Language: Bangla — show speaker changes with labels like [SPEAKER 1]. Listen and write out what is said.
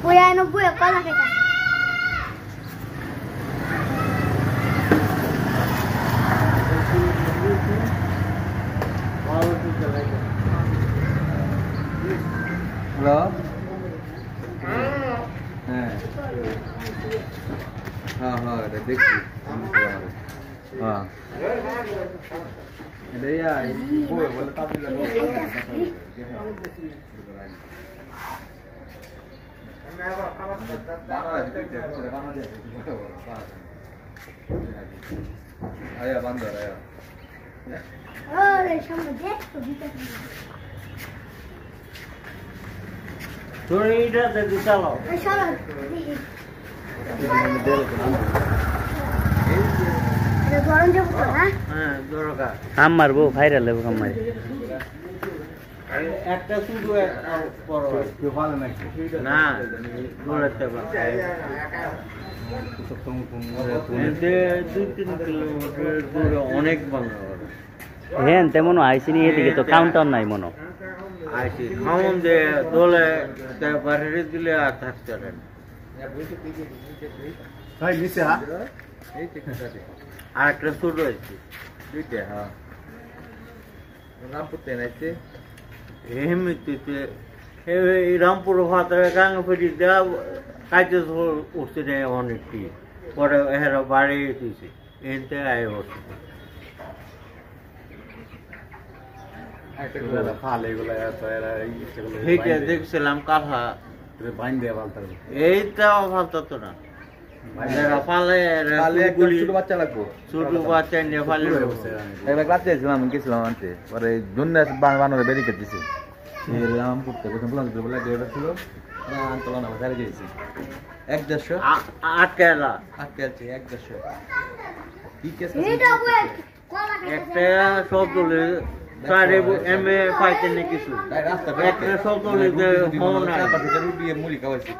[SPEAKER 1] ওই 90 কলা খেতে
[SPEAKER 2] হ্যালো হ্যাঁ হ্যাঁ হ্যাঁ এটা দেখছি হ্যাঁ এটা বলে তাদের আয়া বান্দর আয়া
[SPEAKER 1] ওরে সামনে দেখ তো ভিতরে
[SPEAKER 3] তোর এইটা দেখি চালাও
[SPEAKER 1] এই চলো এটা গরম যাবো তো হ্যাঁ
[SPEAKER 3] হ্যাঁ দরকার
[SPEAKER 4] কাম মারবো ভাইরাল লেবো কাম মারি
[SPEAKER 3] একটা শুধু বড়
[SPEAKER 2] কেউ ভালো নাকি
[SPEAKER 3] না দৌড়াতে পারে এতে 2-3 কিলোমিটার দূরে অনেক বাংলা
[SPEAKER 4] হ্যাঁ তেমন আইসিনি এদিকে তো কাউন্টার নাই মনো
[SPEAKER 3] আইসি খাওন দে দোলে বাইরে দিলে আর থাকতে পারে না
[SPEAKER 2] ভাই নিচে হ্যাঁ
[SPEAKER 3] আর একটা ছোট আছে
[SPEAKER 2] দুইটা হ্যাঁ নাম করতে নাইছে
[SPEAKER 3] এমনিতে এই রামপুর ভাতরে গাঙ্গ ফেটি দেওয়া কাজে উঠতে নেই অনেকটি পরে এরা বাড়ি দিয়েছে এনতে আয় বসে সেইটা দেখছিলাম কাঠা
[SPEAKER 2] বাইন দেয়া বালতার
[SPEAKER 3] এইটাও ফালতো তো না এরা ফালে
[SPEAKER 2] ছোট বাচ্চা লাগবো
[SPEAKER 3] ছোট বাচ্চা নিয়ে ফালে
[SPEAKER 2] একবার রাতে গেছিলাম গেছিলাম আনতে পরে দুনিয়া বানানো ব্যারিকেড দিছে এলাম করতে প্রথম প্লাস বলে ড্রাইভার ছিল না আন্তলা না সারে গেছি 150
[SPEAKER 3] আটকেলা
[SPEAKER 2] আটকে আছে 150 কি কেস
[SPEAKER 1] এটা কলা খেতে
[SPEAKER 3] একটা সব তুলে সাড়ে এম এ পাইতে না কিছু
[SPEAKER 2] রাস্তা
[SPEAKER 3] একটা সব তুলে ফোন
[SPEAKER 2] রুটি মুড়ি খাওয়াইছি